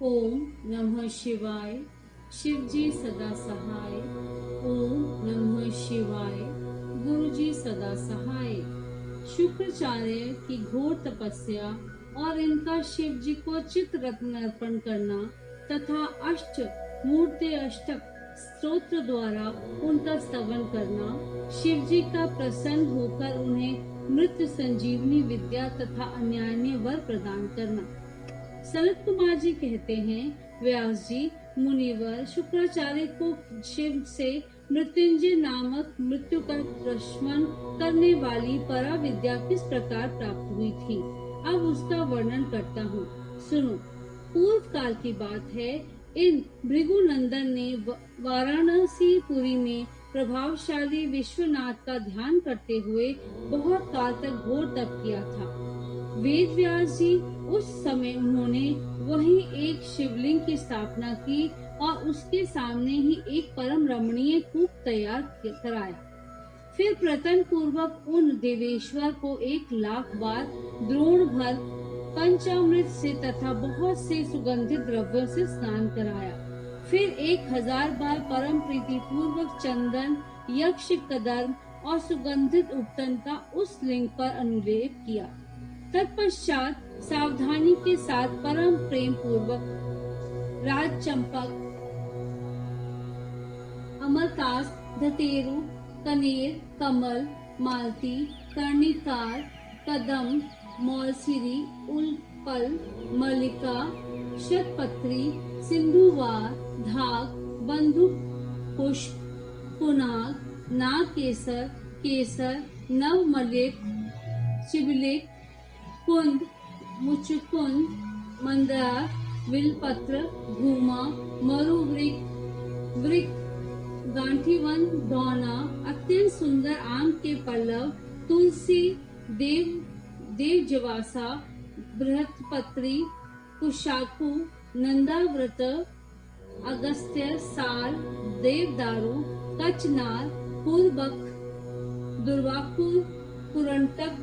ओम नमः शिवाय। शिव जी सदा सहाय। ओम नमः शिवाय। गुरु जी सदा सहाय। शुक्राचार्य की घोर तपस्या और इनका शिव जी को चित रत्न अर्पण करना तथा अष्ट मूर्ति अष्टक स्तोत्र द्वारा उनका स्तवन करना, शिव जी का प्रसन्न होकर उन्हें मृत्यु संजीवनी विद्या तथा अन्यान्य वर प्रदान करना। सनत कुमार जी कहते हैं, व्यास जी मुनिवर शुक्राचार्य को शिव से मृत्युंजय नामक मृत्यु का प्रशमन करने वाली परा विद्या किस प्रकार प्राप्त हुई थी, अब उसका वर्णन करता हूँ, सुनो। पूर्व काल की बात है। इन भृगुनंदन ने वाराणसी पुरी में प्रभावशाली विश्वनाथ का ध्यान करते हुए बहुत काल तक घोर तप किया था। वेद व्यास जी उस समय उन्होंने वहीं एक शिवलिंग की स्थापना की और उसके सामने ही एक परम रमणीय कूप तैयार कराया। फिर प्रतन पूर्वक उन देवेश्वर को 1,00,000 बार द्रोण भर पंचामृत से तथा बहुत से सुगंधित द्रव्यों से स्नान कराया। फिर 1,000 बार परम प्रीति पूर्वक चंदन, यक्ष कदर्म और सुगंधित उपतन का उस लिंग पर अनुलेप किया। तत्पश्चात सावधानी के साथ परम प्रेम पूर्वक राज चंपक, अमरतास, धतेरु, कनेर, कमल, मालती, कर्णिकार, कदम, मौलसिरी, उल्पल, मल्लिका, शतपत्री, सिंधुवार, धाक, बंधु पुष्प, पुनाग, नागकेसर, केसर, नवमल्लिक, शिवलिक, कुंद, मुचुकुंद, मंदार, विलपत्र, घूमा, मरुवृक, वृक, गांठीवन, दौना, अत्यंत सुंदर आम के पल्लव, तुलसी, देवजवासा, बृहस्पति, कुशाकु, नंदाव्रत, अगस्त्य, साल, देवदारू, कचनार, पूर्वक, दुर्वाकुर, पुरंटक,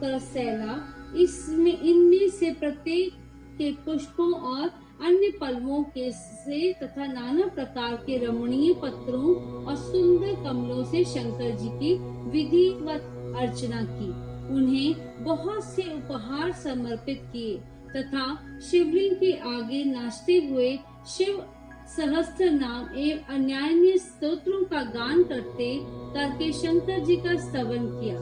करसैला, इनमें से प्रत्येक के पुष्पों और अन्य पल्लवों के से तथा नाना प्रकार के रमणीय पत्रों और सुंदर कमलों से शंकर जी की विधिवत अर्चना की। उन्हें बहुत से उपहार समर्पित किए तथा शिवलिंग के आगे नाचते हुए शिव सहस्त्र नाम एवं अन्यान्य स्तोत्रों का गान करके शंकर जी का स्तवन किया।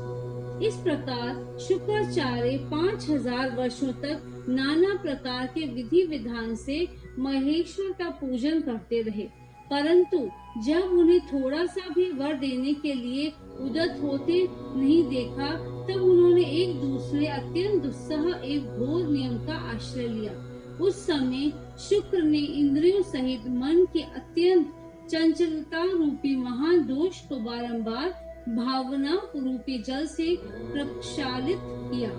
इस प्रकार शुक्राचार्य 5,000 वर्षों तक नाना प्रकार के विधि विधान से महेश्वर का पूजन करते रहे, परंतु जब उन्हें थोड़ा सा भी वर देने के लिए उद्यत होते नहीं देखा, तब उन्होंने एक दूसरे अत्यंत दुस्सह एवं घोर नियम का आश्रय लिया। उस समय शुक्र ने इंद्रियों सहित मन के अत्यंत चंचलता रूपी महान दोष को बारंबार भावना रूपी जल से प्रक्षालित किया।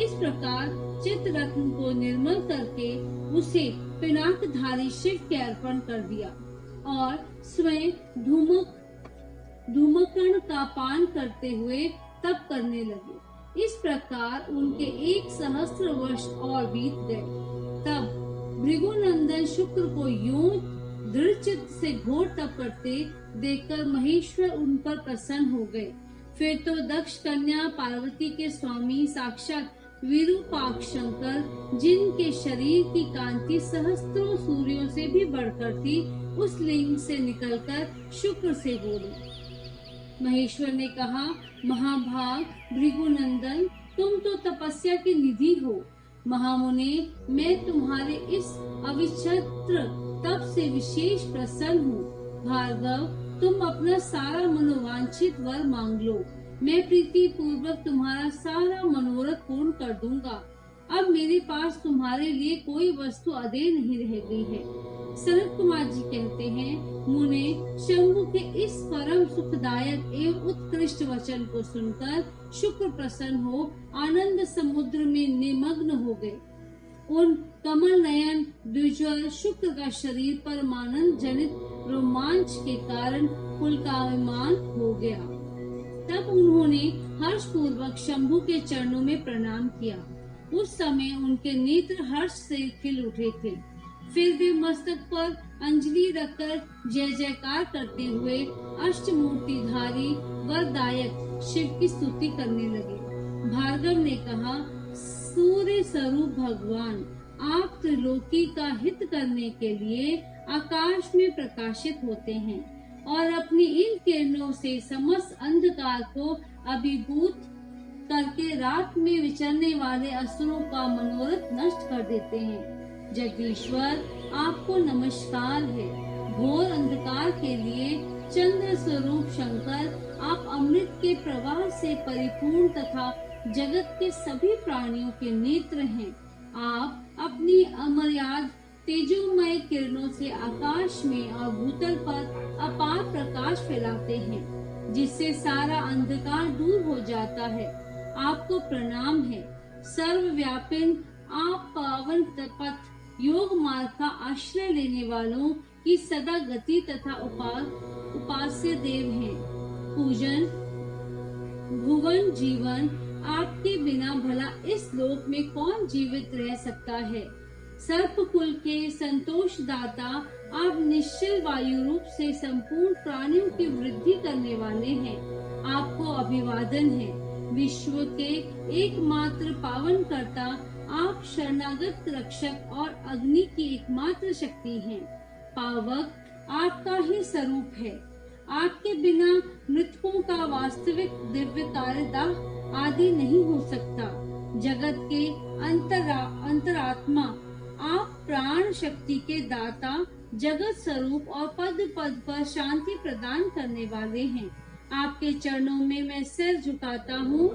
इस प्रकार चित्त रत्न को निर्मल करके उसे पिनाकधारी शिव के अर्पण कर दिया और स्वयं धूमकण का पान करते हुए तप करने लगे। इस प्रकार उनके 1 सहस्त्र वर्ष और बीत गए। तब भृगुनंदन शुक्र को यूं दृढ़ चित्त से घोर तप करते देखकर महेश्वर उन पर प्रसन्न हो गए। फिर तो दक्ष कन्या पार्वती के स्वामी साक्षात विरूपाक्ष शंकर, जिनके शरीर की कांति सहस्त्रों सूर्यों से भी बढ़कर थी, उस लिंग से निकलकर शुक्र से बोले। महेश्वर ने कहा, महाभाग भृगुनंदन, तुम तो तपस्या की निधि हो। महामुने, मैं तुम्हारे इस अविच्छिन्न तप से विशेष प्रसन्न हूँ। भार्गव, तुम अपना सारा मनोवांछित वर मांग लो, मैं प्रीति पूर्वक तुम्हारा सारा मनोरथ पूर्ण कर दूंगा। अब मेरे पास तुम्हारे लिए कोई वस्तु अदेय नहीं रह गई है। सनत कुमार जी कहते हैं, मुने, शंभु के इस परम सुखदायक एवं उत्कृष्ट वचन को सुनकर शुक्र प्रसन्न हो आनंद समुद्र में निमग्न हो गए। उन कमल नयन द्विजल शुक्र का शरीर परमानंद जनित रोमांच के कारण पुलकायमान हो गया। तब उन्होंने हर्ष पूर्वक शंभु के चरणों में प्रणाम किया। उस समय उनके नेत्र हर्ष से खिल उठे थे। फिर वे मस्तक पर अंजलि रखकर जय जयकार करते हुए अष्टमूर्तिधारी वरदायक शिव की स्तुति करने लगे। भार्गव ने कहा, सूर्य स्वरूप भगवान, आप त्रिलोकी का हित करने के लिए आकाश में प्रकाशित होते हैं और अपनी इन किरणों से समस्त अंधकार को अभिभूत करके रात में विचरने वाले असुरों का मनोरथ नष्ट कर देते हैं। जगदीश्वर, आपको नमस्कार है। घोर अंधकार के लिए चंद्र स्वरूप शंकर, आप अमृत के प्रवाह से परिपूर्ण तथा जगत के सभी प्राणियों के नेत्र हैं। आप अपनी अमर्याद तेजोमय किरणों से आकाश में और भूतल पर अपार प्रकाश फैलाते हैं, जिससे सारा अंधकार दूर हो जाता है। आपको प्रणाम है। सर्वव्यापिन आप पावन पथ योग मार्ग का आश्रय लेने वालों की सदा गति तथा उपास्य देव हैं। पूजन भुवन जीवन, आपके बिना भला इस लोक में कौन जीवित रह सकता है। सर्प कुल के संतोष दाता, आप निश्चल वायु रूप से संपूर्ण प्राणियों की वृद्धि करने वाले हैं। आपको अभिवादन है। विश्व के एकमात्र पावन कर्ता, आप शरणागत रक्षक और अग्नि की एकमात्र शक्ति हैं। पावक आपका ही स्वरूप है। आपके बिना मृतकों का वास्तविक दिव्य कार्य दाह आदि नहीं हो सकता। जगत के अंतरात्मा, आप प्राण शक्ति के दाता, जगत स्वरूप और पद पद पर शांति प्रदान करने वाले हैं। आपके चरणों में मैं सिर झुकाता हूँ।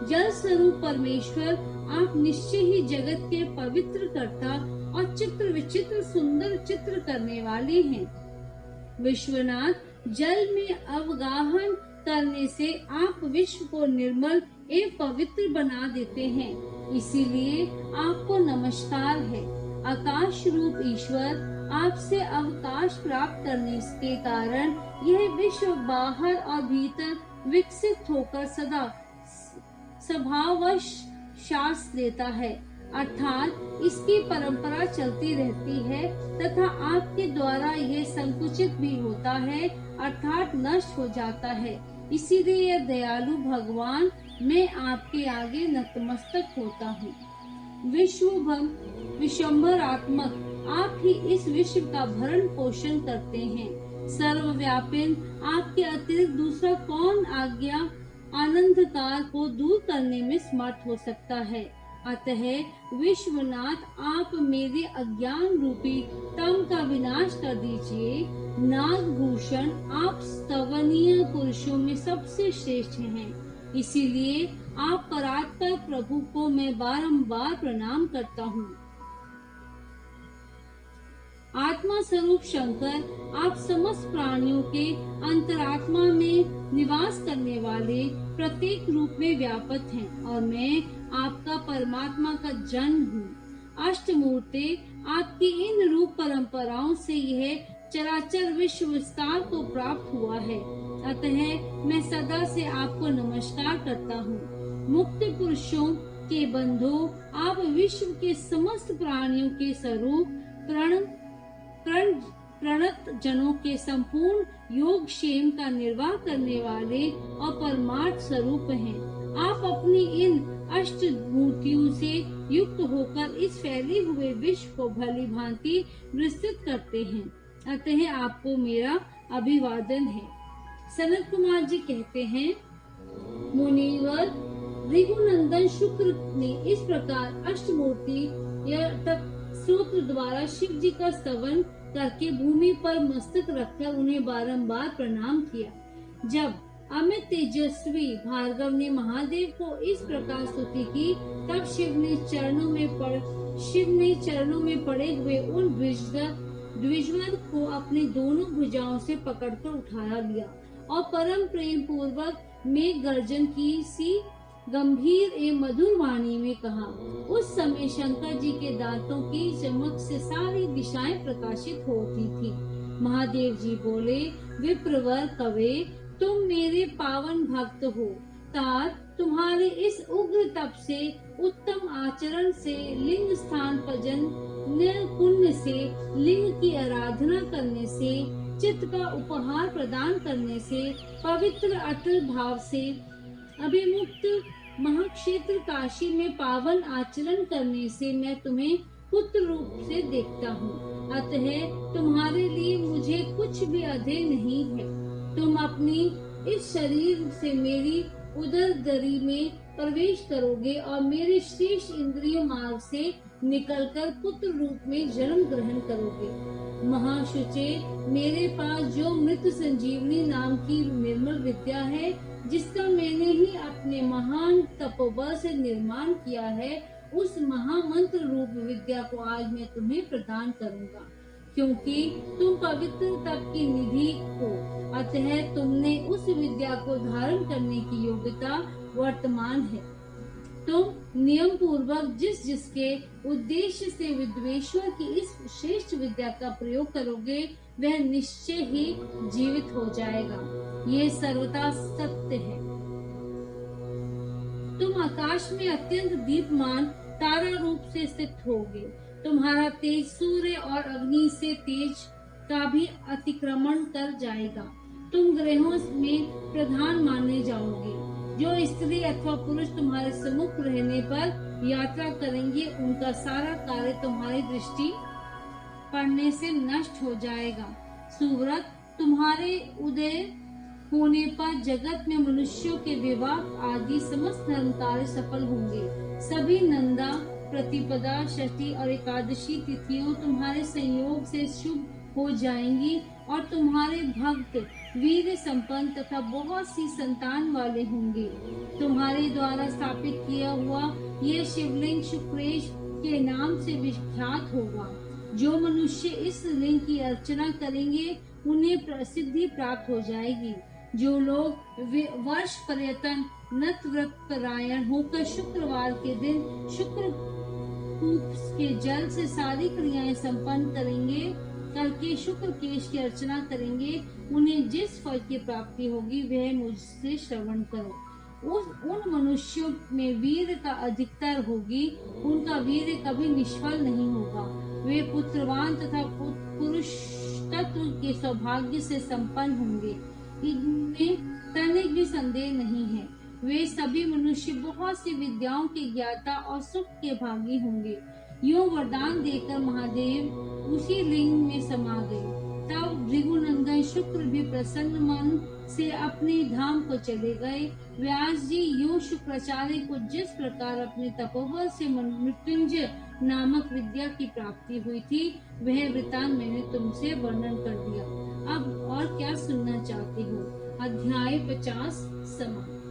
जल स्वरूप परमेश्वर, आप निश्चय ही जगत के पवित्र कर्ता और चित्र विचित्र सुंदर चित्र करने वाले हैं। विश्वनाथ, जल में अवगाहन करने से आप विश्व को निर्मल एवं पवित्र बना देते हैं, इसीलिए आपको नमस्कार है। आकाश रूप ईश्वर, आपसे अवकाश प्राप्त करने के कारण यह विश्व बाहर और भीतर विकसित होकर सदा स्वभाववश श्वास लेता है, अर्थात इसकी परंपरा चलती रहती है तथा आपके द्वारा यह संकुचित भी होता है, अर्थात नष्ट हो जाता है। इसीलिए यह दयालु भगवान, मैं आपके आगे नतमस्तक होता हूँ। विश्वंभर आत्मक, आप ही इस विश्व का भरण पोषण करते हैं। सर्वव्यापिन, आपके अतिरिक्त दूसरा कौन आज्ञा आनंदकार को दूर करने में समर्थ हो सकता है। अतः विश्वनाथ, आप मेरे अज्ञान रूपी तम का विनाश कर दीजिए। नागभूषण, आप स्तवनीय पुरुषों में सबसे श्रेष्ठ हैं, इसीलिए आप परात्पर प्रभु को मैं बारंबार प्रणाम करता हूँ। आत्मा स्वरूप शंकर, आप समस्त प्राणियों के अंतरात्मा में निवास करने वाले प्रत्येक रूप में व्यापक हैं और मैं आपका परमात्मा का जन हूँ। अष्टमूर्ते, आपकी इन रूप परंपराओं से यह चराचर विश्व विस्तार को प्राप्त हुआ है, अतः मैं सदा से आपको नमस्कार करता हूँ। मुक्त पुरुषों के बंधु, आप विश्व के समस्त प्राणियों के स्वरूप प्रणत जनों के संपूर्ण योग क्षेम का निर्वाह करने वाले और परमार्थ स्वरूप हैं। आप अपनी इन अष्ट मूर्तियों से युक्त होकर इस फैले हुए विश्व को भली भांति विस्तृत करते हैं, अतः आपको मेरा अभिवादन है। सनत कुमार जी कहते हैं, मुनिवर भृगुनंदन शुक्र ने इस प्रकार अष्टमूर्ति सूत्र द्वारा शिव जी का स्तवन करके भूमि पर मस्तक रखकर उन्हें बारंबार प्रणाम किया। जब अमित तेजस्वी भार्गव ने महादेव को इस प्रकार स्तुति की, तब शिव ने चरणों में पड़े हुए उन द्विजवर को अपनी दोनों भुजाओं से पकड़कर उठा लिया और परम प्रेम पूर्वक मेघ गर्जन की सी गंभीर एवं मधुर वाणी में कहा। उस समय शंकर जी के दांतों की चमक से सारी दिशाएं प्रकाशित होती थी। महादेव जी बोले, विप्रवर कवे, तुम मेरे पावन भक्त हो। तात, तुम्हारे इस उग्र तप से उत्तम आचरण से, लिंग स्थान भजन पुण्य से, लिंग की आराधना करने से, चित्त का उपहार प्रदान करने से, पवित्र अटल भाव से, अभिमुक्त महाक्षेत्र काशी में पावन आचरण करने से मैं तुम्हें पुत्र रूप से देखता हूँ। अतः तुम्हारे लिए मुझे कुछ भी अधेय नहीं है। तुम अपनी इस शरीर से मेरी उदर दरी में प्रवेश करोगे और मेरे श्रेष्ठ इंद्रिय मार्ग से निकलकर पुत्र रूप में जन्म ग्रहण करोगे। महाशुचे, मेरे पास जो मृत संजीवनी नाम की निर्मल विद्या है, जिसका मैंने ही अपने महान तपोबल से निर्माण किया है, उस महामंत्र रूप विद्या को आज मैं तुम्हें प्रदान करूंगा, क्योंकि तुम पवित्र तप की निधि हो। अतः तुमने उस विद्या को धारण करने की योग्यता वर्तमान है। तुम नियम पूर्वक जिसके उद्देश्य से विद्वेश्वर की इस श्रेष्ठ विद्या का प्रयोग करोगे, वह निश्चय ही जीवित हो जाएगा। ये सर्वथा सत्य है। तुम आकाश में अत्यंत दीप्तमान तारा रूप से स्थित होगे। तुम्हारा तेज सूर्य और अग्नि से तेज का भी अतिक्रमण कर जाएगा। तुम ग्रहों में प्रधान माने जाओगे। जो स्त्री अथवा पुरुष तुम्हारे सम्मुख रहने पर यात्रा करेंगे, उनका सारा कार्य तुम्हारी दृष्टि पड़ने से नष्ट हो जाएगा। सुव्रत, तुम्हारे उदय होने पर जगत में मनुष्यों के विवाह आदि समस्त धर्म कार्य सफल होंगे। सभी नंदा, प्रतिपदा, षष्ठी और एकादशी तिथियों तुम्हारे संयोग से शुभ हो जाएंगी और तुम्हारे भक्त वीर संपन्न तथा बहुत सी संतान वाले होंगे। तुम्हारे द्वारा स्थापित किया हुआ यह शिवलिंग शुक्रेश के नाम से विख्यात होगा। जो मनुष्य इस लिंग की अर्चना करेंगे, उन्हें प्रसिद्धि प्राप्त हो जाएगी। जो लोग वर्ष पर्यटन नत व्रत परायण होकर शुक्रवार के दिन शुक्र कूप के जल से सारी क्रियाएं संपन्न करके शुक्र केश की अर्चना करेंगे, उन्हें जिस फल की प्राप्ति होगी वह मुझसे श्रवण करो। उन मनुष्यों में वीर का अधिकतर होगी, उनका वीर कभी निष्फल नहीं होगा। वे पुत्रवान तथा पुरुष तत्व के सौभाग्य से संपन्न होंगे, इनमें तनिक भी संदेह नहीं है। वे सभी मनुष्य बहुत सी विद्याओं के ज्ञाता और सुख के भागी होंगे। यो वरदान देकर महादेव उसी लिंग में समा गए। तब भृगुनंदन शुक्र भी प्रसन्न मन से अपने धाम को चले गए। व्यास जी यो शुक्राचार्य को जिस प्रकार अपने तपोबल से मृत्युंजय नामक विद्या की प्राप्ति हुई थी, वह वृतांत मैंने तुमसे वर्णन कर दिया। अब और क्या सुनना चाहते हो? अध्याय 50 समाप्त।